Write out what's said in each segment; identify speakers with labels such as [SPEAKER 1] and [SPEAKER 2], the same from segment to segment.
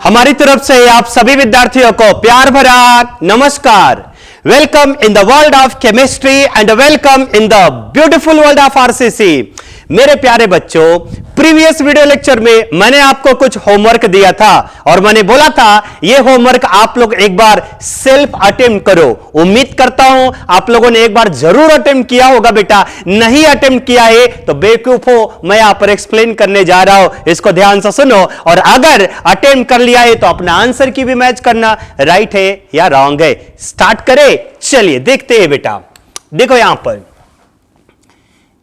[SPEAKER 1] हमारी तरफ से आप सभी विद्यार्थियों को प्यार भरा नमस्कार। Welcome in the world of chemistry and welcome in the beautiful world of RCC. मेरे प्यारे बच्चों, प्रीवियस वीडियो लेक्चर में मैंने आपको कुछ होमवर्क दिया था और मैंने बोला था यह होमवर्क आप लोग एक बार सेल्फ अटेम्प्ट करो। उम्मीद करता हूं आप लोगों ने एक बार जरूर अटेम्प्ट किया होगा। बेटा नहीं अटेम्प्ट किया है तो बेवकूफ हो, मैं यहां पर एक्सप्लेन करने जा रहा हूं, इसको ध्यान से सुनो। और अगर अटेम्प्ट कर लिया है तो अपना आंसर की भी मैच करना, राइट है या रॉन्ग है। स्टार्ट करें, चलिए देखते हैं। बेटा देखो यहां पर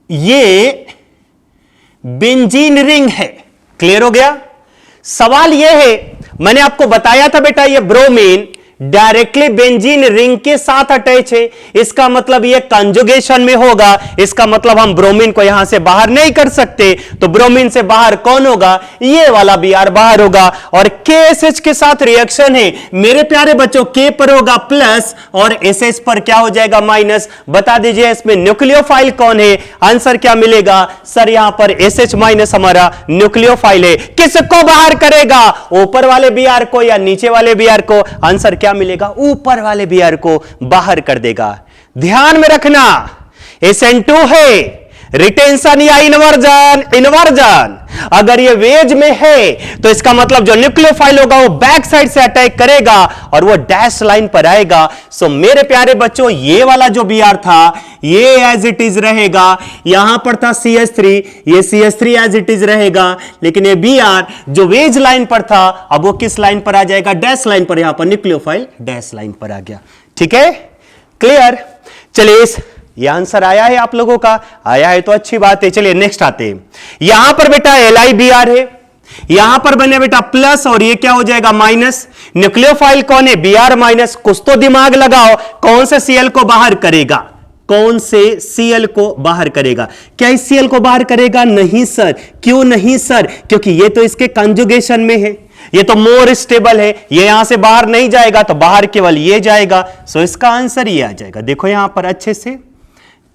[SPEAKER 1] ये बेंजीन रिंग है, क्लियर हो गया। सवाल यह है, मैंने आपको बताया था बेटा ये ब्रोमीन डायरेक्टली बेंजीन रिंग के साथ अटैच है, इसका मतलब ये कंजुगेशन में होगा। इसका मतलब हम ब्रोमीन को यहां से बाहर नहीं कर सकते, तो ब्रोमीन से बाहर कौन होगा? ये वाला Br बाहर होगा। और KSH के साथ रिएक्शन है मेरे प्यारे बच्चों, K पर होगा प्लस और SS पर क्या हो जाएगा? माइनस। बता दीजिए इसमें न्यूक्लियोफाइल कौन है? आंसर क्या मिलेगा? सर यहां पर SH माइनस हमारा न्यूक्लियोफाइल है। किसको बाहर करेगा? ऊपर वाले Br को या नीचे वाले Br को? आंसर क्या मिलेगा? ऊपर वाले Br को बाहर कर देगा। ध्यान में रखना, SN2 है, रिटेंशन या इन्वर्जन? इन्वर्जन। अगर ये वेज में है तो इसका मतलब जो न्यूक्लियोफाइल होगा वो बैक साइड से अटैक करेगा और वो डैश लाइन पर आएगा। सो मेरे प्यारे बच्चों, ये वाला जो Br था ये एज इट इज रहेगा। यहां पर था CH3, ये CH3 एज इट इज रहेगा। लेकिन ये Br जो वेज लाइन पर था अब वो किस लाइन पर आ जाएगा? डैश लाइन पर। यहां पर न्यूक्लियोफाइल डैश लाइन पर आ गया। ठीक है, क्लियर। चलिए ये आंसर आया है आप लोगों का, आया है तो अच्छी बात है। चलिए नेक्स्ट आते हैं। यहां पर बेटा LiBr है, यहां पर बने बेटा प्लस और ये क्या हो जाएगा? माइनस। न्यूक्लियोफाइल कौन है? Br minus. कुछ तो दिमाग लगाओ, कौन से Cl को बाहर करेगा? कौन से Cl को बाहर करेगा? क्या इस Cl को बाहर करेगा? नहीं सर। क्यों नहीं सर? क्योंकि ये तो इसके कंजुगेशन में है, ये तो मोर स्टेबल है, ये यहां से बाहर नहीं जाएगा तो बाहर केवल ये जाएगा। सो इसका आंसर ये आ जाएगा। देखो यहां पर अच्छे से,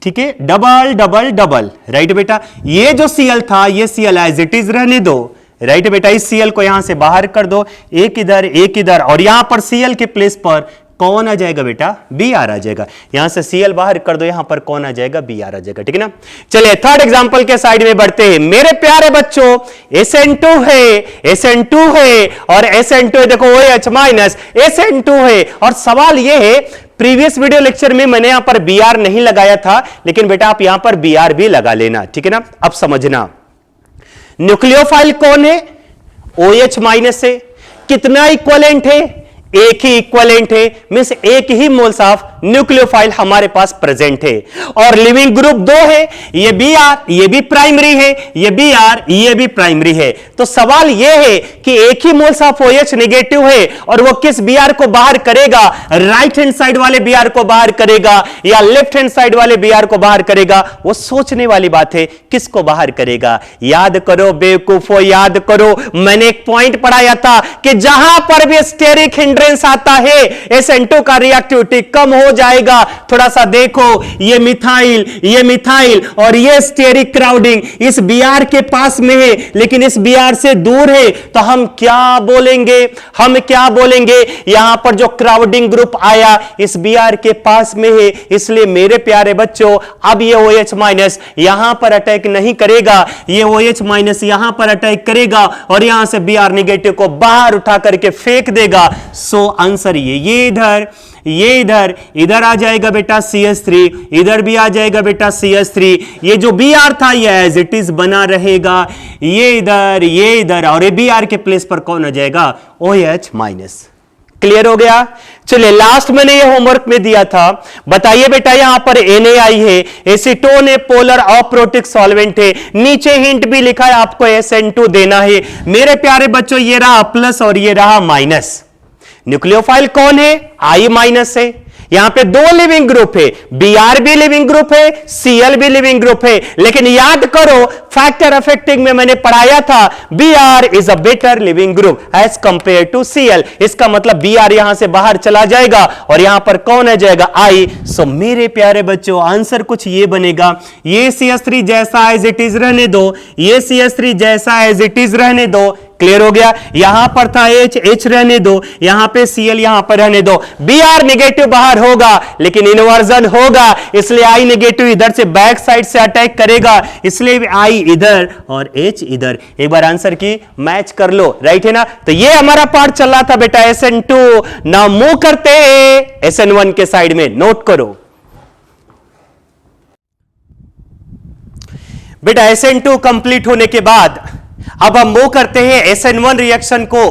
[SPEAKER 1] ठीक है, डबल डबल डबल, राइट बेटा। ये जो Cl था ये Cl एज इट इज रहने दो, राइट बेटा। इस Cl को यहां से बाहर कर दो, एक इधर और यहां पर Cl के प्लेस पर कौन आ जाएगा बेटा? Br आ जाएगा। यहां से Cl बाहर कर दो, यहां पर कौन आ जाएगा? Br आ जाएगा। ठीक है ना। चलिए थर्ड एग्जांपल के साइड में बढ़ते हैं। मेरे प्यारे बच्चों, SN2 है, SN2 है और SN2 है, देखो OH माइनस, SN2 है। और सवाल यह है, प्रीवियस वीडियो लेक्चर में मैंने यहां पर Br नहीं लगाया था, लेकिन बेटा आप यहां पर Br भी लगा लेना। ठीक है ना। अब समझना, न्यूक्लियोफाइल कौन है? OH माइनस है। कितना इक्वलेंट है? एक ही इक्वलेंट है, मींस एक ही मोल्स ऑफ न्यूक्लियोफाइल हमारे पास प्रेजेंट है। और लिविंग ग्रुप 2 है, ये Br, ये भी प्राइमरी है, ये Br, ये भी प्राइमरी है। तो सवाल यह है कि एक ही मोल्स ऑफ OH नेगेटिव है और वो किस Br को बाहर करेगा? राइट हैंड साइड वाले Br को बाहर करेगा या लेफ्ट हैंड साइड वाले Br को बाहर करेगा? वो सोचने वाली बात है, किसको बाहर करेगा? याद करो बेवकूफो, याद करो, मैंने एक पॉइंट पढ़ाया था कि जहां पर भी स्टेरिक हिंड्रेंस आता है SN2 का रिएक्टिविटी कम हो जाएगा। थोड़ा सा देखो, ये मिथाइल और ये स्टेरिक क्राउडिंग इस Br के पास में है लेकिन इस Br से दूर है, तो हम क्या बोलेंगे? हम क्या बोलेंगे? यहां पर जो क्राउडिंग ग्रुप आया इस Br के पास में है, इसलिए मेरे प्यारे बच्चों अब ये OH माइनस यहां पर अटैक नहीं करेगा, ये OH माइनस यहां पर अटैक करेगा और यहां से Br नेगेटिव को बाहर उठा करके फेंक देगा। सो आंसर ये इधर आ जाएगा बेटा CH3, इधर भी आ जाएगा बेटा CH3। ये जो Br था ये एज इट इज बना रहेगा, ये इधर और ये Br के प्लेस पर कौन आ जाएगा? OH minus. क्लियर हो गया। चलिए लास्ट मैंने ये होमवर्क में दिया था, बताइए बेटा यहां पर NaI है, एसीटोन है, पोलर अप्रोटिक सॉल्वेंट है, नीचे हिंट भी लिखा है आपको SN2 देना है। मेरे प्यारे बच्चों ये रहा प्लस और ये रहा माइनस। न्यूक्लियोफाइल कौन है? I माइनस है। यहां पे दो लिविंग ग्रुप है, Br भी लिविंग ग्रुप है, Cl भी लिविंग ग्रुप है। लेकिन याद करो फैक्टर अफेक्टिंग में मैंने पढ़ाया था Br is a better leaving group as compare to Cl। इसका मतलब Br यहां से बाहर चला जाएगा और यहां पर कौन आ जाएगा? I। सो मेरे प्यारे बच्चों आंसर कुछ ये बनेगा, ये CH3 जैसा एज इट इज रहने दो, ये CH3 जैसा एज इट इज रहने दो। क्लियर हो गया। यहां पर था H रहने दो, यहां पे Cl यहां पर रहने दो। Br नेगेटिव बाहर होगा लेकिन इन्वर्जन होगा, इसलिए I नेगेटिव इधर से बैक साइड से अटैक करेगा, इसलिए I इधर और H इधर। एक बार आंसर की मैच कर लो, राइट है ना। तो ये हमारा पार्ट चल रहा था बेटा SN2। नाउ मूव करते हैं SN1 के साइड में, नोट करो बेटा। SN2 कंप्लीट होने के बाद अब हम मूव करते हैं SN1 रिएक्शन को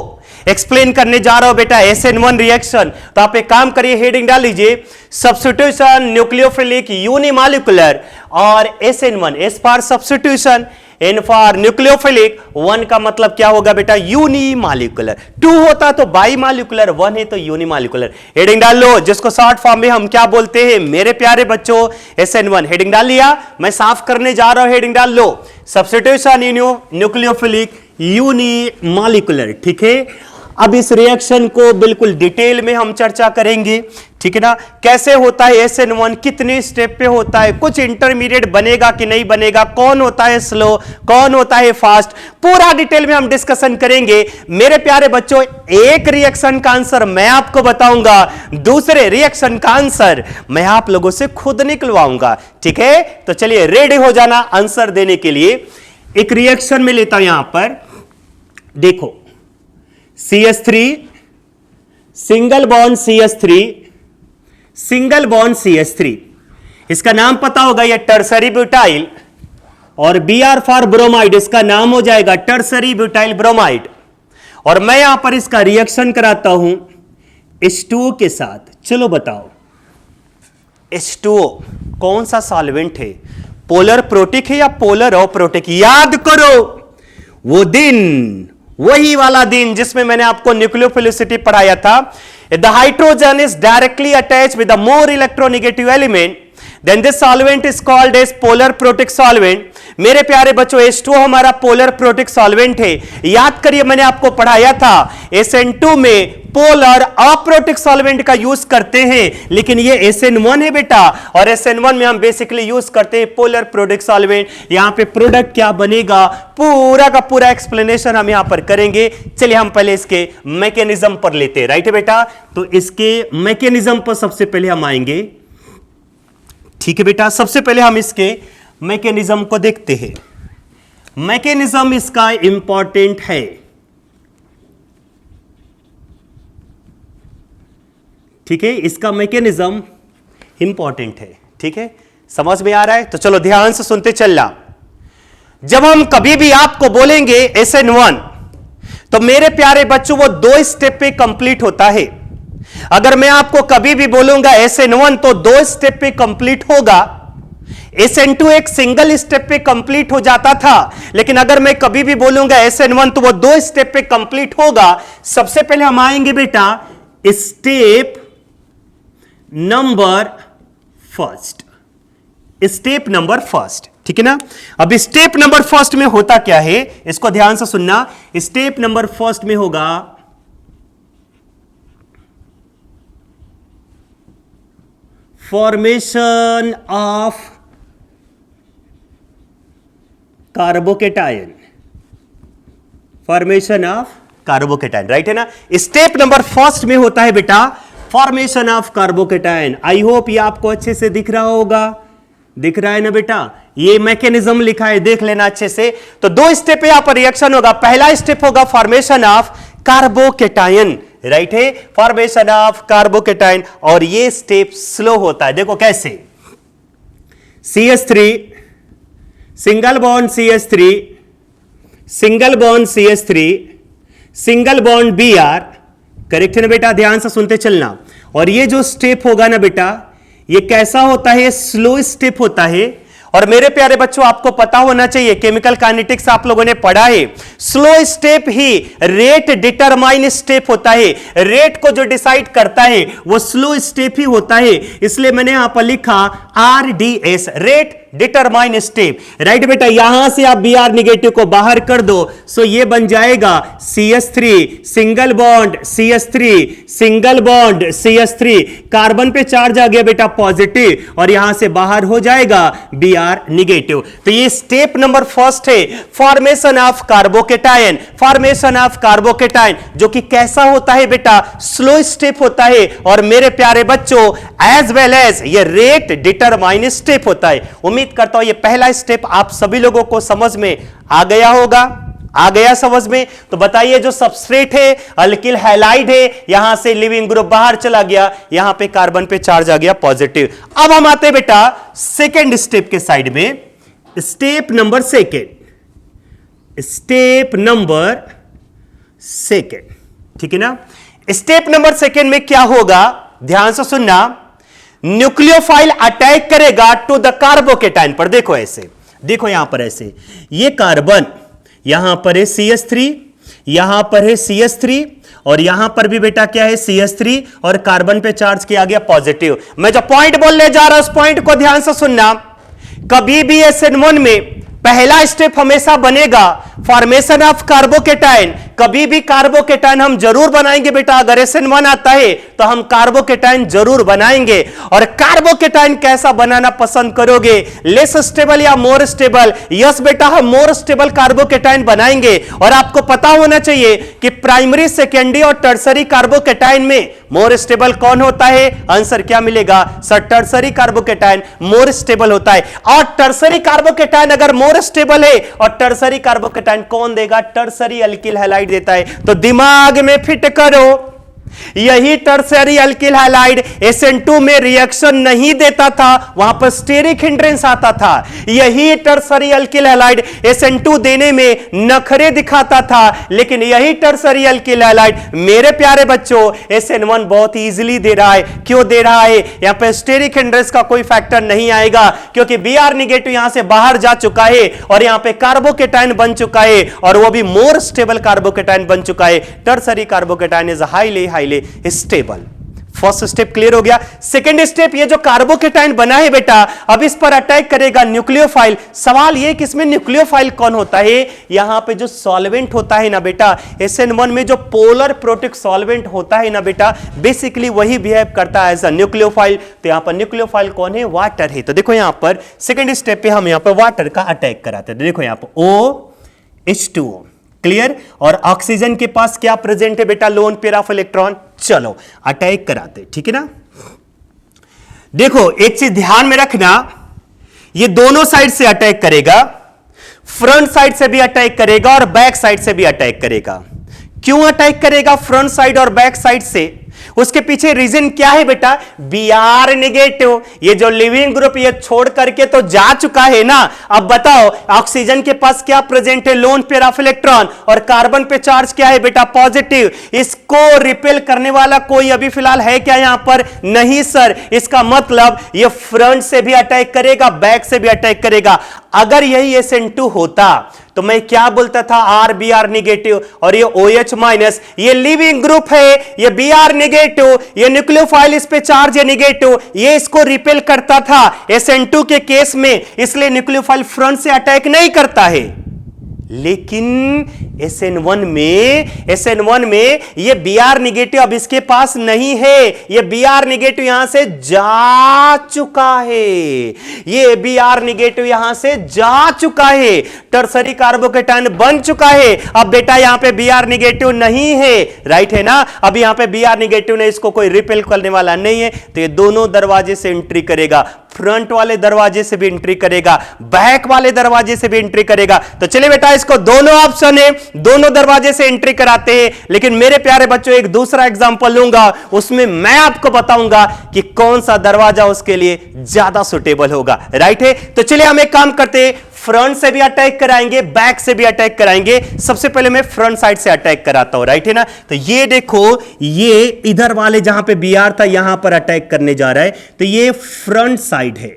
[SPEAKER 1] एक्सप्लेन करने जा रहा हूं बेटा। SN1 रिएक्शन, तो आप एक काम करिए, हेडिंग डाल लीजिए सब्स्टिट्यूशन न्यूक्लियोफिलिक यूनिमॉलिक्यूलर, और SN1 S for substitution, N for nucleophilic, 1 का मतलब क्या होगा बेटा यूनिमॉलिक्यूलर, 2 होता तो बाईमॉलिक्यूलर, 1 है तो यूनिमॉलिक्यूलर। हेडिंग डाल लो, जिसको शॉर्ट फॉर्म में हम क्या बोलते हैं मेरे प्यारे बच्चों, SN1। हेडिंग डाल लिया, मैं साफ करने जा रहा हूं, हेडिंग डाल लो सब्स्टिट्यूशन न्यूक्लियोफिलिक यूनिमॉलिक्यूलर, ठीक है। अब इस रिएक्शन को बिल्कुल डिटेल में हम चर्चा करेंगे, ठीक है ना। कैसे होता है SN1, कितने स्टेप पे होता है, कुछ इंटरमीडिएट बनेगा कि नहीं बनेगा, कौन होता है स्लो, कौन होता है फास्ट, पूरा डिटेल में हम डिस्कशन करेंगे मेरे प्यारे बच्चों। एक रिएक्शन का आंसर मैं आपको बताऊंगा, दूसरे रिएक्शन का आंसर मैं आप लोगों से खुद निकलवाऊंगा, ठीक है। तो चलिए रेडी हो जाना आंसर देने के लिए। एक रिएक्शन में लेता हूं, यहां पर देखो CH3 single bond CH3 single bond CH3, इसका नाम पता होगा ये टर्सरी ब्यूटाइल, और Br फॉर ब्रोमाइड, इसका नाम हो जाएगा टर्सरी ब्यूटाइल ब्रोमाइड। और मैं यहां पर इसका रिएक्शन कराता हूं H2O के साथ। चलो बताओ H2O कौन सा सॉल्वेंट है, पोलर प्रोटिक है या पोलर अप्रोटिक? याद करो वो दिन, वही वाला दिन जिसमें मैंने आपको न्यूक्लियोफिलिसिटी पढ़ाया था। The hydrogen is directly attached with the more electronegative element, then this solvent is called as polar protic solvent. मेरे प्यारे बच्चों H2O हमारा पोलर प्रोटिक सॉल्वेंट है। याद करिए मैंने आपको पढ़ाया था SN2 में पोलर अप्रोटिक सॉल्वेंट का यूज करते हैं, लेकिन ये SN1 है बेटा, और SN1 में हम बेसिकली यूज करते हैं पोलर प्रोटिक सॉल्वेंट। यहां पे प्रोडक्ट क्या बनेगा पूरा का पूरा एक्सप्लेनेशन हम यहां पर करेंगे। चलिए हम पहले इसके मैकेनिज्म पर लेते हैं, राइट है बेटा। तो इसके मैकेनिज्म पर सबसे पहले हम आएंगे, ठीक है बेटा। सबसे पहले हम इसके मैकेनिज्म को देखते हैं। मैकेनिज्म इसका इंपॉर्टेंट है, ठीक है, इसका मैकेनिज्म इंपॉर्टेंट है, ठीक है, समझ में आ रहा है। तो चलो ध्यान से सुनते चलना। जब हम कभी भी आपको बोलेंगे SN1, तो मेरे प्यारे बच्चों वो 2 स्टेप पे कंप्लीट होता है। अगर मैं आपको कभी भी बोलूंगा SN1 तो 2 स्टेप पे कंप्लीट होगा। SN2 एक सिंगल स्टेप पे कंप्लीट हो जाता था, लेकिन अगर मैं कभी भी बोलूंगा SN1 तो वो 2 स्टेप पे कंप्लीट होगा। सबसे पहले हम आएंगे बेटा step number first, step number first, ठीक है ना। अब स्टेप नंबर फर्स्ट में होता क्या है, इसको ध्यान से सुनना। स्टेप नंबर फर्स्ट में होगा formation of carbocation, formation of carbocation, right है ना। स्टेप नंबर फर्स्ट में होता है बेटा formation of carbocation. I hope ये आपको अच्छे से दिख रहा होगा, दिख रहा है ना बेटा। ये मैकेनिज्म लिखा है, देख लेना अच्छे से। तो 2 स्टेप यहां पर रिएक्शन होगा। पहला स्टेप होगा फॉर्मेशन ऑफ कार्बोकेटायन, राइट है, फॉर्मेशन ऑफ कार्बोकेटायन, और ये स्टेप स्लो होता है। देखो कैसे, CH3 single bond CH3 single bond CH3 single bond Br, correct है ना बेटा, ध्यान से सुनते चलना। और ये जो स्टेप होगा ना बेटा, ये कैसा होता है, स्लो स्टेप होता है। और मेरे प्यारे बच्चों आपको पता होना चाहिए, केमिकल काइनेटिक्स आप लोगों ने पढ़ा है, स्लो स्टेप ही रेट डिटरमाइन स्टेप होता है। रेट को जो डिसाइड करता है वो स्लो स्टेप ही होता है। इसलिए मैंने यहां पर लिखा RDS, rate determine step. Right बेटा, यहां से आप Br निगेटिव को बाहर कर दो, सो ये बन जाएगा CH3 single bond CH3 single bond CH3, carbon पे चार्ज आ गया बेटा पॉजिटिव, और यहां से बाहर हो जाएगा Br निगेटिव। तो ये स्टेप नंबर फर्स्ट है, formation of carbocation. Formation of carbocation जो कि कैसा होता है बेटा, स्लो स्टेप होता है, और मेरे प्यारे बच्चों एज वेल एज ये रेट डिटरमाइन स्टेप होता है। उम्मीद करता हूं ये पहला स्टेप आप सभी लोगों को समझ में आ गया होगा। आ गया समझ में? तो बताइए, जो सबस्ट्रेट है अल्किल हैलाइड है, यहां से लिविंग ग्रुप बाहर चला गया, यहां पे कार्बन पे चार्ज आ गया पॉजिटिव। अब हम आते बेटा सेकेंड स्टेप के साइड में, step number second, step number second, ठीक है ना। स्टेप नंबर सेकेंड में क्या होगा, ध्यान से सुनना, न्यूक्लियोफाइल अटैक करेगा टू द कार्बोकेटाइन पर। देखो ऐसे, देखो यहां पर ऐसे, ये कार्बन यहां पर है CH3, यहां पर है CH3, और यहां पर भी बेटा क्या है CH3, और कार्बन पे चार्ज किया गया पॉजिटिव। मैं जो पॉइंट बोलने जा रहा हूं उस पॉइंट को ध्यान से सुनना। कभी भी SN1 में पहला स्टेप हमेशा बनेगा फॉर्मेशन ऑफ कार्बोकेटाइन। कभी भी कार्बोकेटाइन हम जरूर बनाएंगे बेटा, अगर SN1 आता है तो हम कार्बोकेटाइन जरूर बनाएंगे। और कार्बोकेटाइन कैसा बनाना पसंद करोगे, लेस स्टेबल या मोर स्टेबल? यस बेटा, हम मोर स्टेबल कार्बोकेटाइन बनाएंगे। और आपको पता होना चाहिए कि प्राइमरी, सेकेंडरी और टर्सरी कार्बोकेटाइन में मोर स्टेबल कौन होता है? आंसर क्या मिलेगा sir? Tertiary carbocation more stable होता है। और टर्सरी कार्बोकेटाइन अगर मोर स्टेबल है, और टर्सरी कार्बोकेटाइन कौन देगा? टर्सरी अल्किल हैलाइड देता है। तो दिमाग में फिट करो, यही टर्सरी अल्किल हैलाइड SN2 में रिएक्शन नहीं देता था, वहां पर स्टेरिक हिंड्रेंस आता था। यही टर्सरी अल्किल हैलाइड SN2 देने में नखरे दिखाता था, लेकिन यही टर्सरी अल्किल हैलाइड मेरे प्यारे बच्चों SN1 बहुत इजीली दे रहा है। क्यों दे रहा है? यहां पर स्टेरिक हिंड्रेंस का कोई फैक्टर नहीं आएगा, क्योंकि Br निगेटिव यहां से बाहर जा चुका है, और यहां पे कार्बोकेटाइन बन चुका है, और वो भी मोर स्टेबल कार्बोकेटाइन बन चुका है। Tertiary carbocation is highly stable. First step clear हो गया। सेकेंड स्टेप, ये जो कार्बोकेटाइन बना है बेटा, अब इस पर अटैक करेगा न्यूक्लियोफाइल। सवाल ये कि इसमें न्यूक्लियोफाइल कौन होता है? यहां पे जो सॉल्वेंट होता है ना बेटा, SN1 में जो पोलर प्रोटिक सॉल्वेंट होता है ना बेटा, बेसिकली वही बिहेव करता है एज अ न्यूक्लियोफाइल। तो यहां पर न्यूक्लियोफाइल कौन है? वाटर है। तो देखो यहां पर सेकेंड स्टेप पे हम यहां पर वाटर का अटैक कराते हैं। देखो यहां पर OH2O, क्लियर। और ऑक्सीजन के पास क्या प्रेजेंट है बेटा? Lone pair of electron. चलो अटैक कराते, ठीक है ना। देखो एक चीज ध्यान में रखना, ये दोनों साइड से अटैक करेगा, फ्रंट साइड से भी अटैक करेगा और बैक साइड से भी अटैक करेगा। क्यों अटैक करेगा फ्रंट साइड और बैक साइड से? उसके पीछे रीजन क्या है बेटा? Br निगेटिव, ये जो लिविंग ग्रुप ये छोड़ करके तो जा चुका है ना। अब बताओ ऑक्सीजन के पास क्या प्रेजेंट है? लोन पेयर ऑफ इलेक्ट्रॉन, और कार्बन पे चार्ज क्या है बेटा? पॉजिटिव। इसको रिपेल करने वाला कोई अभी फिलहाल है क्या यहां पर? नहीं सर। इसका मतलब ये फ्रंट से भी अटैक करेगा, बैक से भी अटैक करेगा। अगर यही SN2 होता तो मैं क्या बोलता था? RBr निगेटिव, और ये OH माइनस, ये लिविंग ग्रुप है, ये Br निगेटिव, ये न्यूक्लियोफाइल इस पे चार्ज है निगेटिव, ये इसको रिपेल करता था SN2 के केस में, इसलिए न्यूक्लियोफाइल फ्रंट से अटैक नहीं करता है। लेकिन SN1 में ये Br निगेटिव अब इसके पास नहीं है, ये Br निगेटिव यहां से जा चुका है, ये Br निगेटिव यहां से जा चुका है, टर्सरी कार्बोकेटाइन बन चुका है। अब बेटा यहां पे Br निगेटिव नहीं है, राइट है ना। अब यहां पे Br निगेटिव ने इसको कोई रिपेल करने वाला नहीं है, तो ये दोनों दरवाजे से एंट्री करेगा, फ्रंट वाले दरवाजे से भी एंट्री करेगा, बैक वाले दरवाजे से भी एंट्री करेगा। तो चलिए बेटा इसको दोनों ऑप्शन है, दोनों दरवाजे से एंट्री कराते हैं। लेकिन मेरे प्यारे बच्चों एक दूसरा एग्जांपल लूंगा, उसमें मैं आपको बताऊंगा कि कौन सा दरवाजा उसके लिए ज्यादा सुटेबल होगा, राइट है। तो चलिए हम एक काम करते हैं, फ्रंट से भी अटैक कराएंगे, बैक से भी अटैक कराएंगे। सबसे पहले मैं फ्रंट साइड से अटैक कराता हूं, राइट है ना। तो ये देखो, ये इधर वाले जहां पे Br था यहां पर अटैक करने जा रहा है, तो ये फ्रंट साइड है।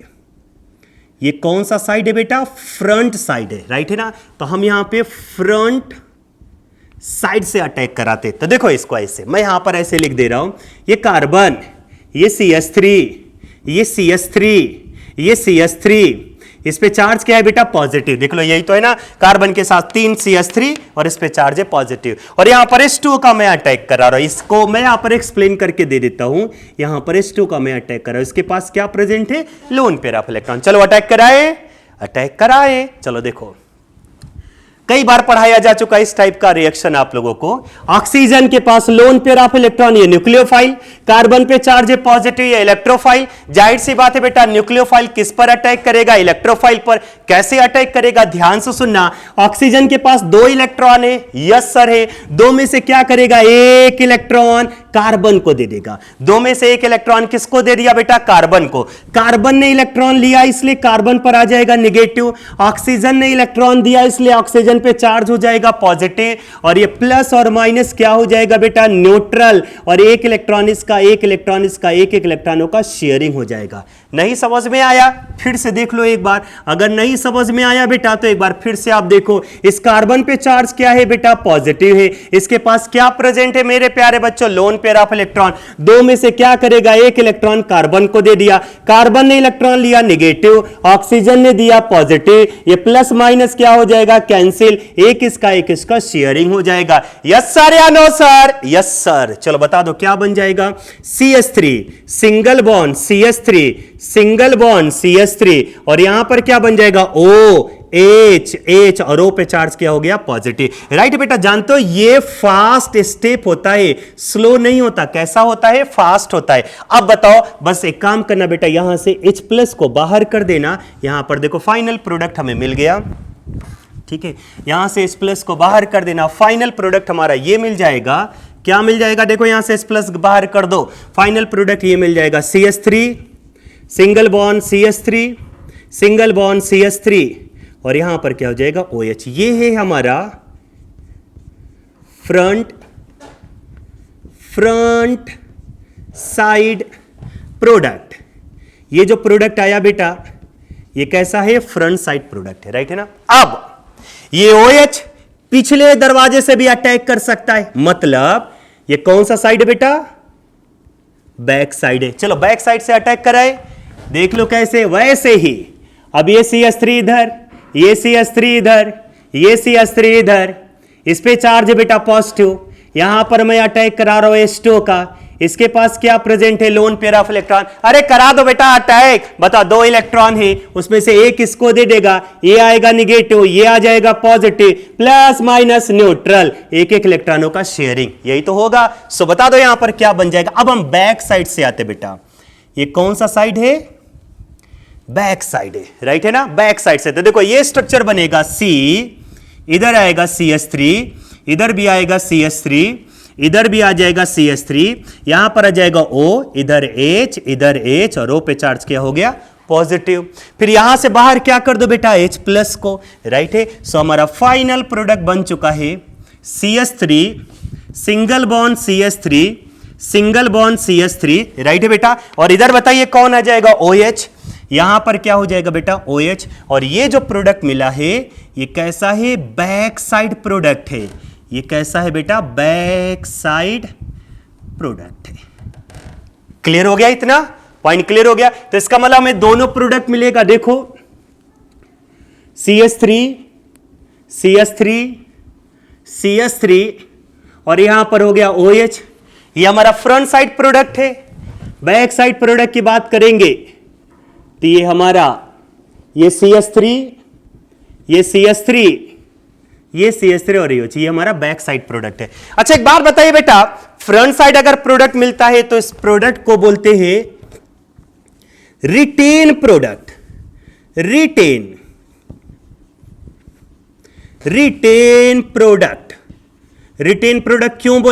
[SPEAKER 1] ये कौन सा साइड है बेटा? फ्रंट साइड है, राइट है ना। तो हम यहां पे फ्रंट साइड से अटैक कराते। तो देखो इसको ऐसे, मैं यहां पर ऐसे लिख दे रहा हूं, ये कार्बन, ये CH3, ये CH3, ये CH3, इस पे चार्ज क्या है बेटा पॉजिटिव, देख लो यही तो है ना, कार्बन के साथ 3 CH3 और इस पे चार्ज है पॉजिटिव, और यहां पर H2O का मैं अटैक कर रहा हूं, इसको मैं यहां पर एक्सप्लेन करके दे देता हूं, यहां पर H2O का मैं अटैक कर रहा हूं, इसके पास क्या प्रेजेंट है लोन पेयर ऑफ इलेक्ट्रॉन, चलो अटैक कराए, चलो देखो कई बार पढ़ाया जा चुका इस टाइप का रिएक्शन आप लोगों को, ऑक्सीजन के पास लोन पेयर ऑफ इलेक्ट्रॉन ये न्यूक्लियोफाइल, कार्बन पे चार्ज है पॉजिटिव ये इलेक्ट्रोफाइल, जाहिर सी बात है बेटा न्यूक्लियोफाइल किस पर अटैक करेगा इलेक्ट्रोफाइल पर, कैसे अटैक करेगा ध्यान से सुनना, ऑक्सीजन के पास 2 इलेक्ट्रॉन है, यस सर है, 2 में से क्या करेगा 1 इलेक्ट्रॉन कार्बन को दे देगा, 2 में से 1 इलेक्ट्रॉन किसको दे दिया बेटा कार्बन को, कार्बन ने इलेक्ट्रॉन लिया इसलिए कार्बन पर आ जाएगा नेगेटिव, ऑक्सीजन ने इलेक्ट्रॉन दिया इसलिए ऑक्सीजन पे चार्ज हो जाएगा पॉजिटिव, और ये प्लस और माइनस क्या हो जाएगा बेटा न्यूट्रल, और एक इलेक्ट्रॉन इसका एक इलेक्ट्रॉनों का शेयरिंग हो जाएगा। नहीं समझ में आया फिर से देख लो एक बार, अगर नहीं समझ में आया बेटा तो एक बार फिर से आप देखो, इस कार्बन पे चार्ज क्या है बेटा पॉजिटिव है, इसके पास क्या प्रेजेंट है मेरे प्यारे बच्चों लोन पेयर ऑफ इलेक्ट्रॉन, 2 में से क्या करेगा 1 इलेक्ट्रॉन कार्बन को दे दिया, कार्बन ने इलेक्ट्रॉन लिया नेगेटिव, ऑक्सीजन ने दिया पॉजिटिव, ये प्लस माइनस क्या हो जाएगा कैंसिल, एक इसका शेयरिंग हो जाएगा, यस सर या नो सर, यस सर, चलो बता दो क्या बन जाएगा CH3 सिंगल बॉन्ड CH3 और यहां पर क्या बन जाएगा OH और O पे चार्ज क्या हो गया पॉजिटिव, राइट बेटा जानते हो ये फास्ट स्टेप होता है, स्लो नहीं होता, कैसा होता है फास्ट होता है। अब बताओ बस एक काम करना बेटा, यहां से H+ को बाहर कर देना, यहां पर देखो फाइनल प्रोडक्ट हमें मिल गया, ठीक है, यहां से H+ को बाहर कर देना, फाइनल प्रोडक्ट हमारा ये मिल जाएगा, क्या मिल जाएगा देखो यहां से H+ बाहर कर दो, फाइनल प्रोडक्ट ये मिल जाएगा CH3 सिंगल बॉन्ड CH3 और यहां पर क्या हो जाएगा OH, ये है हमारा फ्रंट साइड प्रोडक्ट, ये जो प्रोडक्ट आया बेटा ये कैसा है फ्रंट साइड प्रोडक्ट है, राइट है ना। अब ये OH पिछले दरवाजे से भी अटैक कर सकता है, मतलब ये कौन सा साइड है बेटा बैक साइड है, चलो बैक साइड से अटैक कराए, देख लो कैसे, वैसे ही अब ये CH3 इधर, ये CH3 इधर, ये CH3 इधर, इस पे चार्ज है बेटा पॉजिटिव, यहां पर मैं अटैक करा रहा हूं H2O का, इसके पास क्या प्रेजेंट है लोन पेयर ऑफ इलेक्ट्रॉन, अरे करा दो बेटा अटैक, बता 2 इलेक्ट्रॉन है उसमें से एक इसको दे देगा, ये आएगा निगेटिव, ये आ जाएगा पॉजिटिव, प्लस माइनस न्यूट्रल, एक इलेक्ट्रॉनों का शेयरिंग, यही तो होगा। सो बता दो यहां पर क्या बन जाएगा। अब हम बैक साइड से आते बेटा, ये कौन सा साइड है बैक साइड है, राइट है ना, बैक साइड से तो देखो ये स्ट्रक्चर बनेगा C, इधर आएगा CH3, इधर भी आएगा CH3, इधर भी आ जाएगा CH3, यहां पर आ जाएगा O, इधर H और O पे चार्ज क्या हो गया पॉजिटिव, फिर यहां से बाहर क्या कर दो बेटा H+ को, राइट है। सो हमारा फाइनल प्रोडक्ट बन चुका है CH3 single bond CH3, right है बेटा, और इधर बताइए कौन आ जाएगा OH, यहां पर क्या हो जाएगा बेटा OH, और ये जो प्रोडक्ट मिला है ये कैसा है बैक साइड प्रोडक्ट है, ये कैसा है बेटा बैक साइड प्रोडक्ट है। क्लियर हो गया, इतना पॉइंट क्लियर हो गया। तो इसका मतलब हमें दोनों प्रोडक्ट मिलेगा, देखो CH3 और यहां पर हो गया OH, ये हमारा फ्रंट साइड प्रोडक्ट है। बैक साइड प्रोडक्ट की बात करेंगे तो ये हमारा ये CH3 और ये हमारा बैक साइड प्रोडक्ट है। अच्छा एक बार बताइए बेटा, फ्रंट साइड अगर प्रोडक्ट मिलता है तो इस प्रोडक्ट को बोलते हैं रिटेन प्रोडक्ट, रिटेन प्रोडक्ट क्यों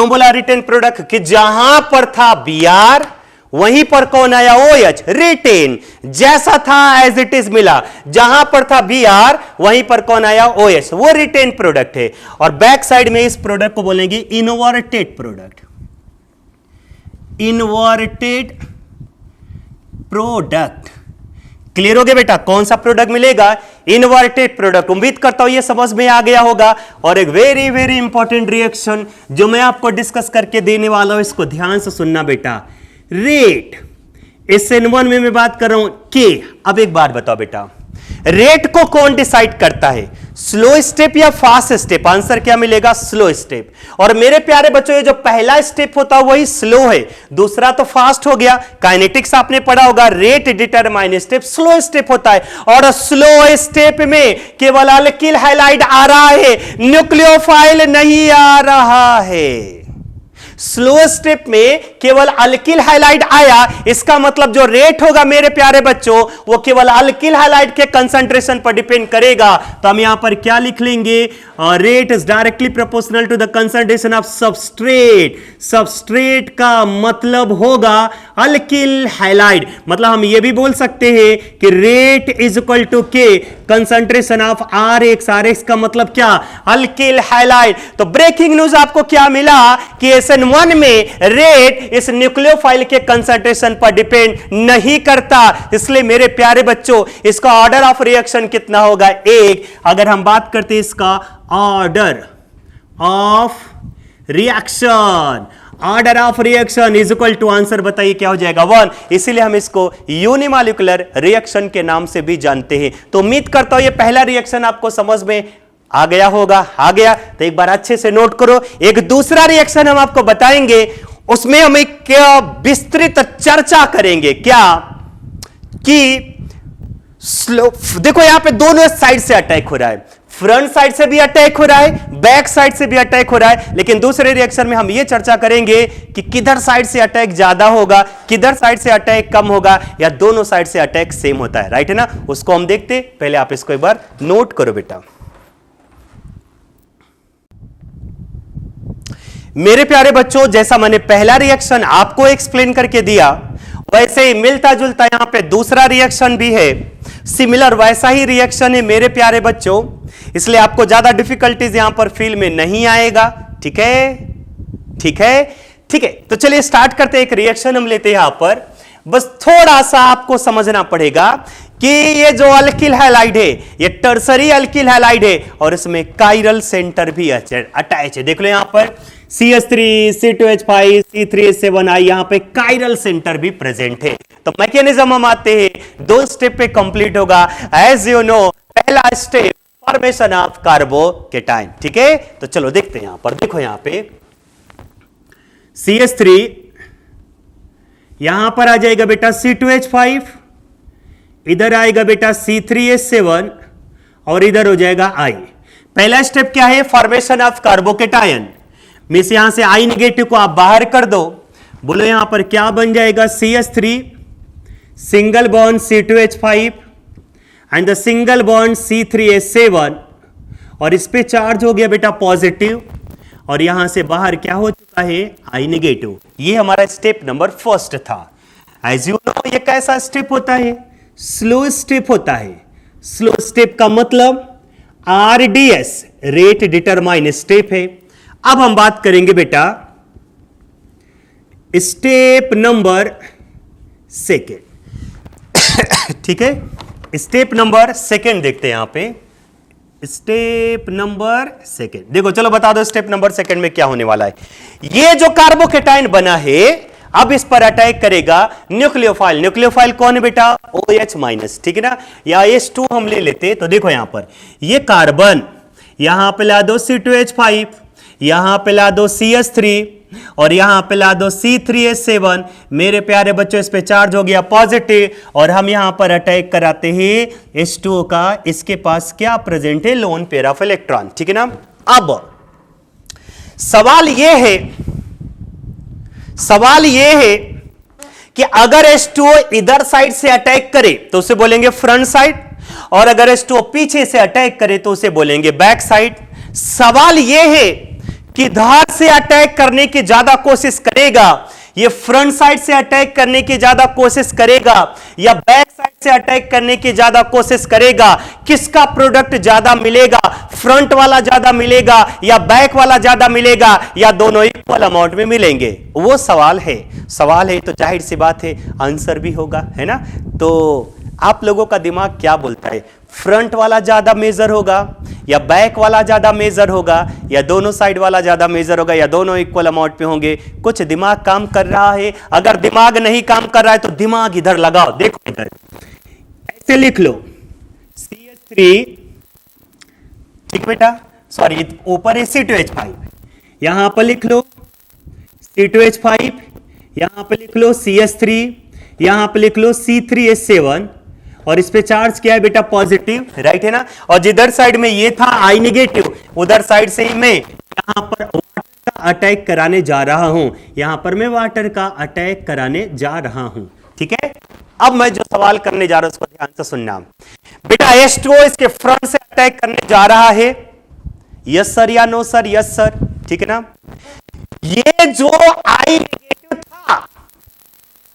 [SPEAKER 1] बोला रिटेन प्रोडक्ट, कि जहां पर था Br वहीं पर कौन आया OH, रिटेन, जैसा था एज इट इज मिला, जहां पर था Br वहीं पर कौन आया OH, वो रिटेन प्रोडक्ट है। और बैक साइड में इस प्रोडक्ट को बोलेंगे इनवर्टेड प्रोडक्ट। क्लियर हो गया बेटा, कौन सा प्रोडक्ट मिलेगा इनवर्टेड प्रोडक्ट। उम्मीद करता हूं ये समझ में आ गया होगा। और एक वेरी वेरी इंपॉर्टेंट रिएक्शन जो मैं आपको डिस्कस करके देने वाला हूं, इसको ध्यान से सुनना बेटा। रेट SN1 में मैं बात कर रहा हूं के। अब एक बात बताओ बेटा, रेट को कौन डिसाइड करता है, स्लो स्टेप या फास्ट स्टेप? आंसर क्या मिलेगा? Slow step. और मेरे प्यारे बच्चों, ये जो पहला स्टेप होता है वही स्लो है, दूसरा तो फास्ट हो गया। काइनेटिक्स आपने पढ़ा होगा, rate determine step, slow step होता है। और स्लो स्टेप में केवल अल्किल हैलाइड आ रहा है, न्यूक्लियोफाइल नहीं आ रहा है। स्लो स्टेप में केवल अल्किल हाइलाइड आया, इसका मतलब जो रेट होगा मेरे प्यारे बच्चों, वो केवल अल्किल हाइलाइड के कंसंट्रेशन पर डिपेंड करेगा। तो हम यहां पर क्या लिख लेंगे? Rate is directly proportional to the concentration of substrate. Substrate का मतलब होगा अल्किल हाइलाइड। मतलब हम ये भी बोल सकते हैं कि रेट इज इक्वल टू के कंसंट्रेशन ऑफ RX। RX का मतलब क्या? Alkyl halide. तो ब्रेकिंग न्यूज आपको क्या मिला कि SN1 में रेट इस न्यूक्लियोफाइल के कंसंट्रेशन पर डिपेंड नहीं करता। इसलिए मेरे प्यारे बच्चों, इसका ऑर्डर ऑफ रिएक्शन कितना होगा? 1। अगर हम बात करते हैं इसका order of reaction, order of reaction is equal to, answer बताइए क्या हो जाएगा? 1। इसीलिए हम इसको यूनिमॉलिक्यूलर रिएक्शन के नाम से भी जानते हैं। तो उम्मीद करता हूं ये पहला रिएक्शन आपको समझ में आ गया होगा। आ गया तो एक बार अच्छे से नोट करो। एक दूसरा रिएक्शन हम आपको बताएंगे, उसमें हम एक विस्तृत चर्चा करेंगे। क्या कि स्लो, देखो यहां पे दोनों साइड से अटैक हो रहा है, फ्रंट साइड से भी अटैक हो रहा है, बैक साइड से भी अटैक हो रहा है। लेकिन दूसरे रिएक्शन में हम यह चर्चा करेंगे कि किधर साइड से अटैक ज्यादा होगा, किधर साइड से अटैक कम होगा, या दोनों साइड से अटैक सेम होता है। राइट है ना? उसको हम देखते, पहले आप इसको एक बार नोट करो बेटा। मेरे प्यारे बच्चों, जैसा मैंने पहला रिएक्शन आपको एक्सप्लेन करके दिया, वैसे ही मिलता जुलता यहां पे दूसरा रिएक्शन भी है, सिमिलर वैसा ही रिएक्शन है मेरे प्यारे बच्चों। इसलिए आपको ज्यादा डिफिकल्टीज यहां पर फील में नहीं आएगा। ठीक है? ठीक है? ठीक है, तो चलिए स्टार्ट करते हैं। एक रिएक्शन हम लेते हैं यहां पर। बस थोड़ा सा आपको समझना पड़ेगा कि ये जो अल्किल हैलाइड है, ये टर्सरी अल्किल हैलाइड है और इसमें कायरल सेंटर भी अटैच है। देख लो यहां पर CH3, C2H5, C3H7I, यहां पे कायरल सेंटर भी प्रेजेंट है। तो मैकेनिज्म हम आते हैं, 2 स्टेप पे कंप्लीट होगा। एज यू नो, पहला स्टेप फॉर्मेशन ऑफ कार्बोकेटाइन। ठीक है? तो चलो देखते हैं यहां पर। देखो यहां पे CH3, यहां पर आ जाएगा बेटा C2H5, इधर आएगा बेटा C3H7 और इधर हो जाएगा I। पहला स्टेप क्या है? Formation of carbocation. मिस यहां से I नेगेटिव को आप बाहर कर दो। बोलो यहां पर क्या बन जाएगा? CH3 single bond C2H5 and the single bond C3H7, और इस पे चार्ज हो गया बेटा पॉजिटिव, और यहां से बाहर क्या हो चुका है? I negative. ये हमारा स्टेप नंबर फर्स्ट था। एज यू नो, ये कैसा स्टेप होता है? स्लो स्टेप होता है। स्लो स्टेप का मतलब RDS, रेट डिटरमाइन स्टेप है। अब हम बात करेंगे बेटा स्टेप नंबर सेकेंड। ठीक है? स्टेप नंबर सेकेंड देखते हैं यहां पे। स्टेप नंबर सेकेंड देखो, चलो बता दो स्टेप नंबर सेकेंड में क्या होने वाला है। ये जो कार्बोकेटाइन बना है, अब इस पर अटैक करेगा न्यूक्लियोफाइल। न्यूक्लियोफाइल कौन है बेटा? OH-। ठीक है ना? या H2 हम ले लेते। तो देखो यहां पर ये कार्बन, यहां पे ला दो C2H5, यहां पे ला दो CH3 और यहां पे ला दो C3H7। मेरे प्यारे बच्चों, इस पे चार्ज हो गया पॉजिटिव, और हम यहां पर अटैक कराते हैं H2O का। इसके पास क्या प्रेजेंट है? Lone pair of electron. ठीक है ना? अब सवाल यह है कि अगर H2O इधर साइड से अटैक करे तो उसे बोलेंगे फ्रंट साइड, और अगर H2O पीछे से अटैक करे तो उसे बोलेंगे बैक साइड। सवाल यह है कि धार से अटैक करने की ज्यादा कोशिश करेगा, ये फ्रंट साइड से अटैक करने की ज्यादा कोशिश करेगा या बैक साइड से अटैक करने की ज्यादा कोशिश करेगा? किसका प्रोडक्ट ज्यादा मिलेगा? फ्रंट वाला ज्यादा मिलेगा या बैक वाला ज्यादा मिलेगा, या दोनों इक्वल अमाउंट में मिलेंगे? वो सवाल है। तो जाहिर सी बात है आंसर भी होगा, है ना? तो आप लोगों का दिमाग क्या बोलता है? फ्रंट वाला ज्यादा मेजर होगा या बैक वाला ज्यादा मेजर होगा या दोनों साइड वाला ज्यादा मेजर होगा या दोनों इक्वल अमाउंट पे होंगे? कुछ दिमाग काम कर रहा है? अगर दिमाग नहीं काम कर रहा है तो दिमाग इधर लगाओ, देखो इधर ऐसे लिख लो CH3, ठीक बेटा, सॉरी ऊपर है C2H5, यहां पर लिख लो C2H5, यहां पर लिख लो CH3, यहां पर लिख लो C3H7 और इस पे चार्ज क्या है बेटा? पॉजिटिव, राइट है ना। और जिधर साइड में ये था I नेगेटिव, उधर साइड से ही मैं यहां पर वाटर का अटैक कराने जा रहा हूं, यहां पर मैं वाटर का अटैक कराने जा रहा हूं, ठीक है। अब मैं जो सवाल करने जा रहा हूं उसको ध्यान से सुनना बेटा। H2O इसके फ्रंट से अटैक करने जा रहा है, यस सर या नो सर? यस सर, ठीक है ना। ये जो I नेगेटिव था,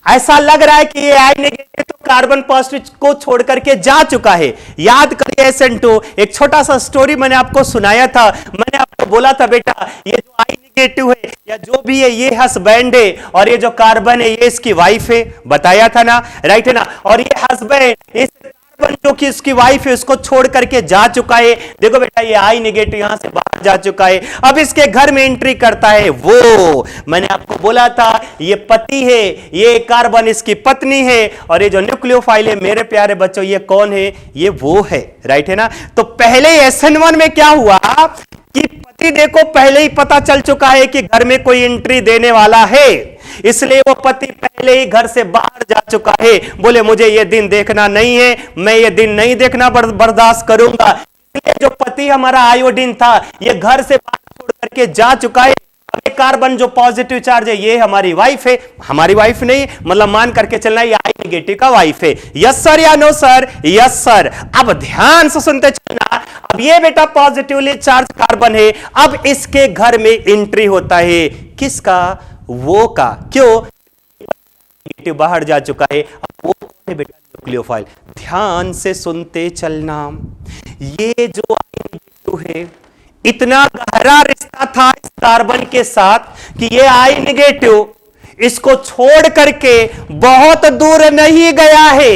[SPEAKER 1] ऐसा लग रहा है कि ये I नेगेटिव तो कार्बन पॉजिटिव को छोड़ करके जा चुका है। याद करिए SN2, एक छोटा सा स्टोरी मैंने आपको सुनाया था। मैंने आपको बोला था बेटा ये जो I नेगेटिव है या जो भी है ये हस्बैंड है और ये जो कार्बन है ये इसकी वाइफ है, बताया था ना, राइट है ना। और ये हस्बैंड इस कार्बन जो कि इसकी वाइफ है उसको छोड़ करके जा चुका है। देखो बेटा ये I नेगेटिव यहां से बाहर जा चुका है, अब इसके घर में एंट्री करता है वो, मैंने आपको बोला था ये पति है, ये कार्बन इसकी पत्नी है और ये जो न्यूक्लियोफाइल है मेरे प्यारे बच्चों ये कौन है? ये वो है, राइट है ना। तो पहले SN1 में क्या हुआ कि पति देखो पहले ही पता चल चुका है कि घर में कोई एंट्री देने वाला है, इसलिए वो पति पहले ही घर से बाहर जा चुका है। बोले मुझे ये दिन देखना नहीं है, मैं ये दिन नहीं देखना बर्दाश्त करूंगा। इसलिए जो पति हमारा आयोडीन था ये घर से बाहर छोड़ करके जा चुका है। अब ये कार्बन जो पॉजिटिव चार्ज है ये हमारी वाइफ है, हमारी वाइफ नहीं मतलब मान करके चलना ये I नेगेटिव का वाइफ है। यस सर या नो सर? Yes sir. अब ध्यान से सुनते चलना, अब ये बेटा पॉजिटिवली चार्ज कार्बन है, अब इसके घर में एंट्री होता है, किसका? वो का। क्यों? नेगेटिव बाहर जा चुका है, अब वो कौन है बेटा? न्यूक्लियोफाइल। ध्यान से सुनते चलना, ये जो I नेगेटिव है इतना गहरा रिश्ता था इस कार्बन के साथ कि ये I नेगेटिव इसको छोड़ करके बहुत दूर नहीं गया है।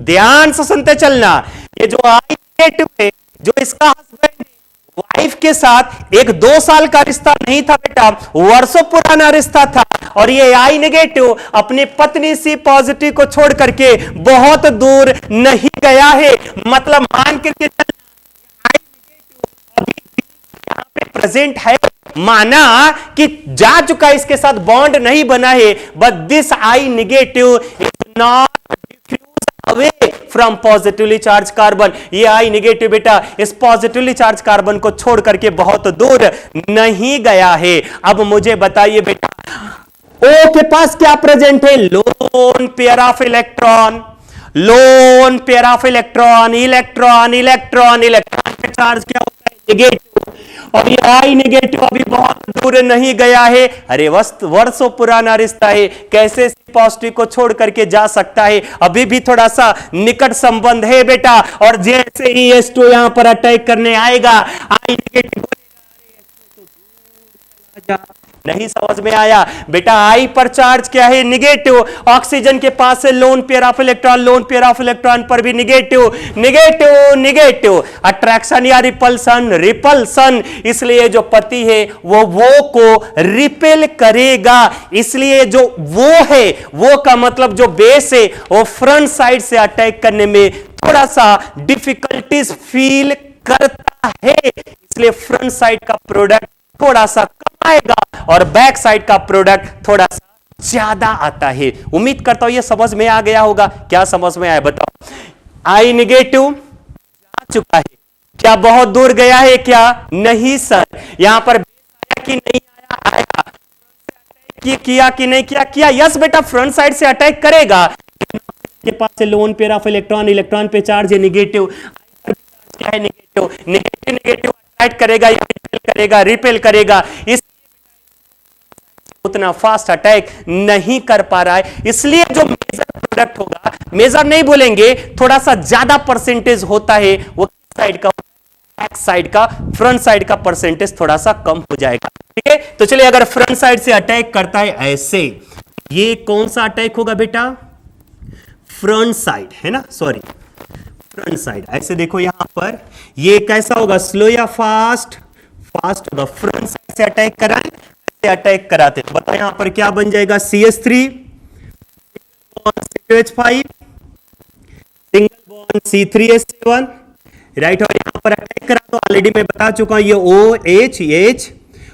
[SPEAKER 1] ध्यान से सुनते चलना, ये जो I नेगेटिव है जो इसका हस्बैंड है वाइफ के साथ एक 2 साल का रिश्ता नहीं था बेटा, वर्षों पुराना रिश्ता था। और ये I नेगेटिव अपनी पत्नी सी पॉजिटिव को छोड़ करके बहुत दूर नहीं गया है। मतलब मान करके यहां पे प्रेजेंट है, माना कि जा चुका इसके साथ बॉन्ड नहीं बना है, but this I negative is not diffuse away from positively charge carbon. ये I नेगेटिव बेटा इस पॉजिटिवली चार्ज कार्बन को छोड़ करके बहुत दूर नहीं गया है। अब मुझे बताइए बेटा O के पास क्या प्रेजेंट है? Lone pair of electron, lone pair of electron, electron electron electron पे चार्ज क्या होता है? नेगेटिव। और ये I नेगेटिव अभी बहुत दूर नहीं गया है। अरे वर्षों पुराना रिश्ता है, कैसे पॉजिटिव को छोड़ करके जा सकता है? अभी भी थोड़ा सा निकट संबंध है बेटा। और जैसे ही H2 यहां पर अटैक करने आएगा I नेगेटिव नहीं समझ में आया बेटा? I पर चार्ज क्या है? नेगेटिव। ऑक्सीजन के पास है lone pair of electron, lone pair of electron पर भी नेगेटिव नेगेटिव नेगेटिव। अट्रैक्शन या रिपल्सन? रिपल्सन। इसलिए जो पति है वो को रिपेल करेगा, इसलिए जो वो है वो का मतलब जो बेस है वो फ्रंट साइड से अटैक करने में थोड़ा सा डिफिकल्टीज फील करता है, इसलिए फ्रंट साइड का प्रोडक्ट थोड़ा सा कम आएगा और बैक साइड का प्रोडक्ट थोड़ा सा ज्यादा आता है। उम्मीद करता हूं यह समझ में आ गया होगा। क्या समझ में आया बताओ? I नेगेटिव जा चुका है, क्या बहुत दूर गया है? क्या नहीं सर। यहां पर आया कि नहीं आया? आया। किया कि नहीं किया? किया। यस बेटा फ्रंट साइड से अटैक करेगा, के पास से lone pair of electron, electron पे चार्ज है नेगेटिव, क्या है? नेगेटिव नेगेटिव नेगेटिव अटैक करेगा या रिपेल करेगा, इस उतना फास्ट अटैक नहीं कर पा रहा है। इसलिए जो मेजर प्रोडक्ट होगा, मेजर नहीं बोलेंगे, थोड़ा सा ज्यादा परसेंटेज होता है वो किस साइड का? बैक साइड का। फ्रंट साइड का परसेंटेज थोड़ा सा कम हो जाएगा। ठीक है, तो चलिए अगर फ्रंट साइड से अटैक करता है ऐसे, ये कौन सा अटैक होगा बेटा? फ्रंट साइड है ना, सॉरी फ्रंट साइड। ऐसे देखो यहां पर ये कैसा होगा, स्लो या फास्ट? फास्ट होगा। फ्रंट साइड से अटैक कराएं, ऐसे अटैक कराते तो बताओ यहां पर क्या बन जाएगा, CH3 C2H5 single bond C3H7, right. और यहां पर अटैक करा तो ऑलरेडी मैं बता चुका हूं, ये OH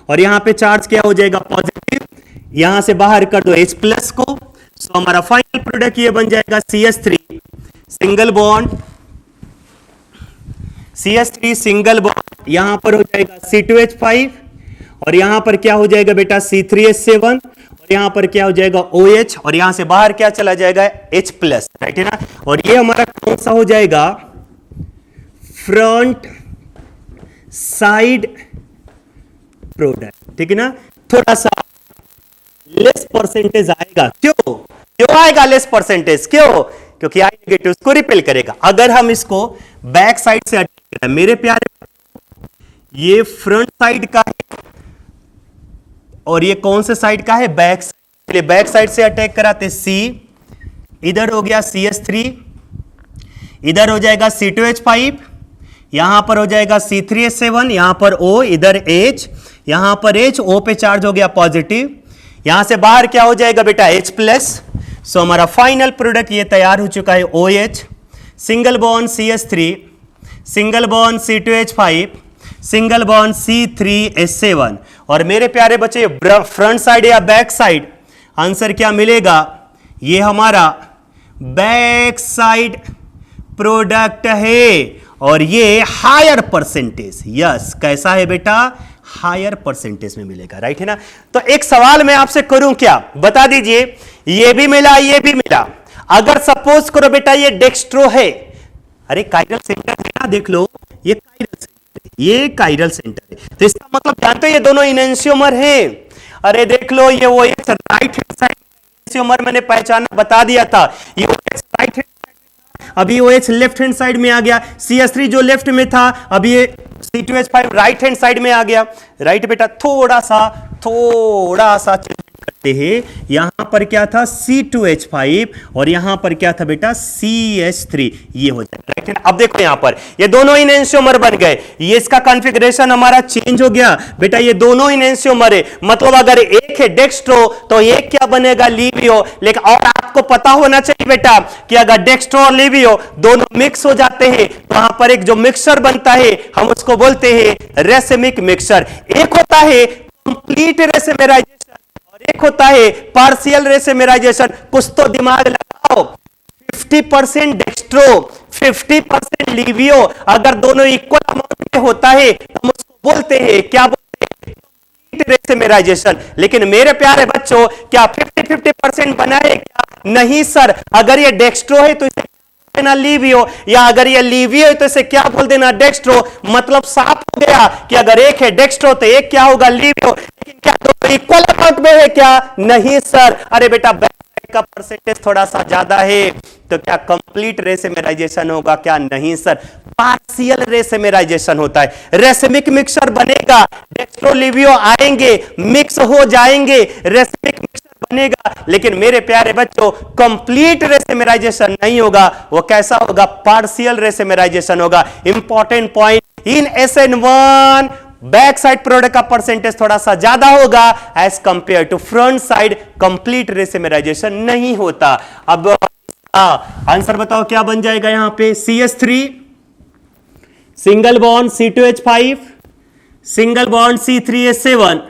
[SPEAKER 1] और यहां पे चार्ज क्या हो जाएगा, पॉजिटिव। यहां से बाहर कर दो H प्लस को, तो हमारा फाइनल प्रोडक्ट ये बन जाएगा CH3 single bond CH3 single bond, यहां पर हो जाएगा C2H5 और यहां पर क्या हो जाएगा बेटा C3H7 और यहां पर क्या हो जाएगा OH और यहां से बाहर क्या चला जाएगा H प्लस, राइट है ना। और ये हमारा कौन सा हो जाएगा, फ्रंट साइड प्रोडक्ट, ठीक है ना। थोड़ा सा लेस परसेंटेज आएगा, क्यों आएगा लेस परसेंटेज, क्यों? क्योंकि आई नेगेटिव को रिपेल करेगा। अगर हम इसको बैक साइड से अटैक करें, मेरे प्यारे ये फ्रंट साइड का है और ये कौन से साइड का है, बैक साइड। बैक साइड से अटैक कराते C, इधर हो गया CH3, इधर हो जाएगा C2H5, यहां पर हो जाएगा C3H7, यहां पर O, इधर H, यहां पर H, O पे चार्ज हो गया पॉजिटिव, यहां से बाहर क्या हो जाएगा बेटा H प्लस। सो हमारा फाइनल प्रोडक्ट ये तैयार हो चुका है, OH single bond CH3 single bond C2H5 single bond C3H7। और मेरे प्यारे बच्चे फ्रंट साइड या बैक साइड, आंसर क्या मिलेगा, ये हमारा बैक साइड प्रोडक्ट है और ये हायर परसेंटेज, यस कैसा है बेटा, हायर परसेंटेज में मिलेगा, राइट है ना। तो एक सवाल मैं आपसे करूं, क्या बता दीजिए, ये भी मिला ये भी मिला, अगर सपोज करो बेटा ये डेक्स्ट्रो है, अरे काइरल सेंटर है ना, देख लो ये काइरल सेंटर है, ये काइरल सेंटर है, तो इसका मतलब जानते हो ये दोनों इनेंशियोमर हैं। अरे देख लो ये वो राइट हैंड साइड इनेंशियोमर मैंने पहचाना बता दिया था, ये राइट हैंड, अभी OH लेफ्ट हैंड साइड में आ गया, CH3 जो लेफ्ट में था अभी ये C2H5 राइट हैंड साइड में आ गया, राइट बेटा। थोड़ा सा करते हैं, यहां पर क्या था C2H5 और यहां पर क्या था बेटा CH3, ये हो जाएगा, राइट है। अब देखो यहां पर ये दोनों इनेंशियोमर बन गए, ये इसका कॉन्फ़िगरेशन हमारा चेंज हो गया बेटा, ये दोनों इनेंशियोमर है, मतलब अगर एक है डेक्स्ट्रो तो एक क्या बनेगा, लिवियो। लेकिन और आपको पता होना चाहिए बेटा कि अगर डेक्स्ट्रो और लिवियो दोनों मिक्स हो जाते हैं तो वहां पर एक जो मिक्सचर बनता है हम उसको बोलते हैं रेसिमिक मिक्सचर। एक होता है कंप्लीट रेसिमेराइजेशन और एक होता है पार्शियल रेसिमेराइजेशन। कुछ तो दिमाग लगाओ, 50% डेक्स्ट्रो 50% लिवियो, अगर दोनों इक्वल अमाउंट में होता है तो हम उसको बोलते हैं, क्या बोलते हैं, कंप्लीट रेसिमेराइजेशन। लेकिन मेरे प्यारे बच्चों क्या 50-50% बना है क्या? नहीं सर, अगर ये डेक्स्ट्रो है तो इसे देना लिवियो, या अगर ये लिवियो है तो इसे क्या बोल देना, डेक्स्ट्रो। मतलब साफ हो गया कि अगर एक है डेक्स्ट्रो तो एक क्या होगा, लिवियो। लेकिन क्या दो इक्वल अमाउंट में है क्या? नहीं सर। अरे बेटा बैक साइड का परसेंटेज थोड़ा सा ज्यादा है तो क्या कंप्लीट रेसिमेराइजेशन होगा क्या? नहीं सर, पार्शियल रेसिमेराइजेशन होता है। रेसिमिक मिक्सचर बनेगा, डेक्स्ट्रो लिवियो आएंगे, मिक्स हो जाएंगे, रेसिमिक मिक्सचर बनेगा। लेकिन मेरे प्यारे बच्चों कंप्लीट रेसिमेराइजेशन नहीं होगा, वो कैसा होगा, पार्शियल रेसिमेराइजेशन होगा। Important point, in SN1 back side product का परसेंटेज थोड़ा सा ज्यादा होगा as compare to front side, complete racemization नहीं होता। अब आंसर बताओ क्या बन जाएगा यहां पे, CH3 single bond C2H5 single bond C3H7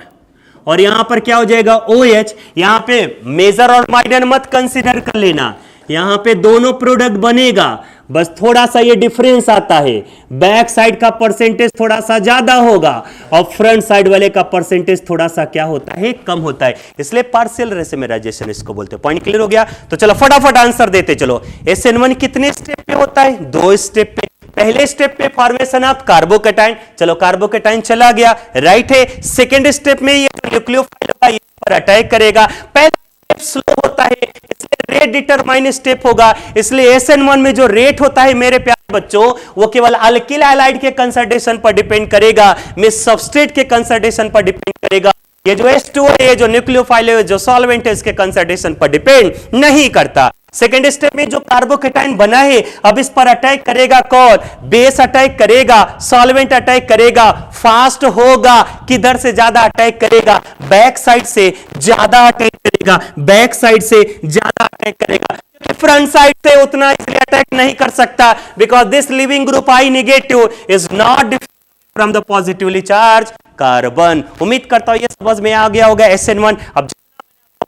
[SPEAKER 1] और यहां पर क्या हो जाएगा OH। यहां पे मेजर और माइनर मत कंसीडर कर लेना, यहां पे दोनों प्रोडक्ट बनेगा, बस थोड़ा सा ये डिफरेंस आता है, बैक साइड का परसेंटेज थोड़ा सा ज्यादा होगा और फ्रंट साइड वाले का परसेंटेज थोड़ा सा क्या होता है, कम होता है, इसलिए पार्शियल रेसिमेराइजेशन इसको बोलते हैं। पॉइंट क्लियर हो गया? तो चलो फटाफट आंसर देते चलो। SN1 कितने स्टेप पे होता है? 2 स्टेप पे। पहले स्टेप पे फॉर्मेशन ऑफ कार्बोकेटाइन, चलो कार्बोकेटाइन चला गया, राइट है। सेकेंड स्टेप में ये न्यूक्लियोफाइल होगा, इस पर अटैक करेगा। पहला स्टेप स्लो होता है इसलिए रेट डिटरमाइन स्टेप होगा, इसलिए SN1 में जो रेट होता है मेरे प्यारे बच्चों वो केवल अल्किल हैलाइड के कंसंट्रेशन पर डिपेंड करेगा, मिस सबस्ट्रेट के कंसंट्रेशन पर डिपेंड करेगा। ये जो H2O है, जो न्यूक्लियोफाइल है, जो सॉल्वेंट है, इसके कंसंट्रेशन पर डिपेंड नहीं करता। सेकेंड स्टेप में जो कार्बोकेटाइन बना है, अब इस पर अटैक करेगा कौन? बेस अटैक करेगा, सॉल्वेंट अटैक करेगा, फास्ट होगा, किधर से ज्यादा अटैक करेगा? बैक साइड से ज्यादा अटैक करेगा, बैक साइड से ज्यादा अटैक करेगा। फ्रंट साइड से उतना इसलिए अटैक नहीं कर सकता, because this leaving group I negative is not from the positively charge carbon. उम्मीद करता हूं ये समझ में आ गया होगा SN1। अब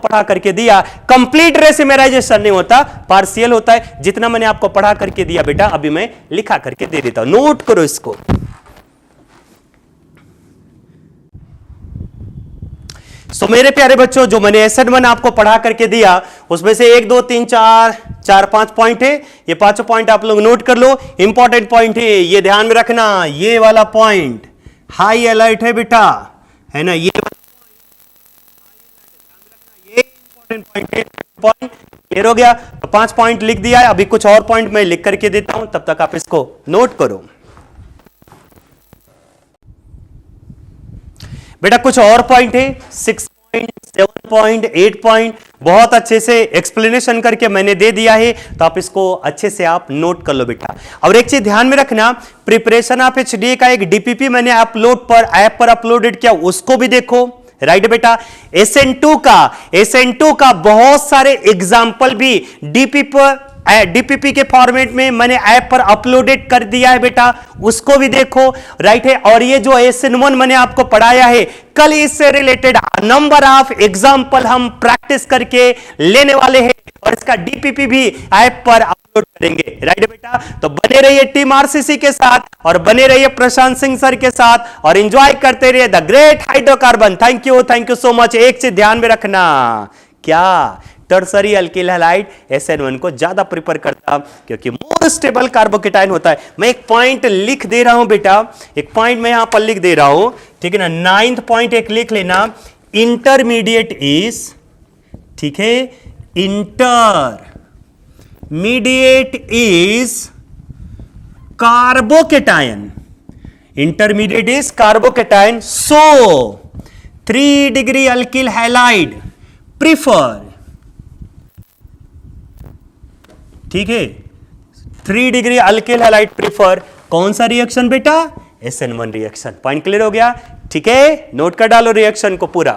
[SPEAKER 1] पढ़ा करके दिया, कंप्लीट रेसिमेराइजेशन नहीं होता, पार्शियल होता है। जितना मैंने आपको पढ़ा करके दिया बेटा, अभी मैं लिखा करके दे देता हूं, नोट करो इसको। सो मेरे प्यारे बच्चों, जो मैंने SN1 आपको पढ़ा करके दिया, उसमें से 1 2 3 4 5 पॉइंट है। ये पांचों पॉइंट आप लोग नोट कर लो, इंपॉर्टेंट पॉइंट है, ये ध्यान में रखना। ये वाला पॉइंट हाई अलर्ट है बेटा, है ना? ये पॉइंट क्लियर हो गया? तो 5 पॉइंट लिख दिया है। अभी कुछ और पॉइंट मैं लिख करके देता हूं, तब तक आप इसको नोट करो बेटा। कुछ और पॉइंट है, 6 पॉइंट, 7 पॉइंट, 8 पॉइंट, बहुत अच्छे से एक्सप्लेनेशन करके मैंने दे दिया है, तो आप इसको अच्छे से आप नोट कर लो बेटा। और एक चीज ध्यान में रखना, प्रिपरेशन ऑफ HDA का एक DPP मैंने ऐप पर अपलोडेड किया, उसको भी देखो। राइट बेटा? SN2 का बहुत सारे एग्जाम्पल भी DPP के फॉर्मेट में मैंने ऐप पर अपलोडेड कर दिया है बेटा, उसको भी देखो। राइट है? और ये जो SN1 मैंने आपको पढ़ाया है, कल इससे रिलेटेड नंबर ऑफ एग्जाम्पल हम प्रैक्टिस करके लेने वाले हैं, और इसका DPP भी ऐप पर अपलोड करेंगे। राइट बेटा? तो बने रहिए टीम RCC के साथ, और बने रहिए प्रशांत सिंह सर के साथ, और एंजॉय करते रहिए the great hydrocarbon. Thank you so much. एक चीज ध्यान में रखना, क्या टर्सरी अल्किल हैलाइड SN1 को ज्यादा प्रिफर करता, क्योंकि मोर स्टेबल कार्बोकेटाइन होता है। मैं एक पॉइंट लिख दे रहा हूं बेटा, एक पॉइंट मैं यहां पर लिख दे रहा हूं, ठीक है ना? 9th पॉइंट एक लिख लेना, इंटरमीडिएट इज, ठीक है, intermediate is carbocation, intermediate is carbocation, so 3 degree alkyl halide prefer, ठीक है, 3 डिग्री अल्किल हैलाइड प्रिफर कौन सा रिएक्शन बेटा? SN1 reaction. पॉइंट क्लियर हो गया? ठीक है, नोट कर डालो रिएक्शन को पूरा।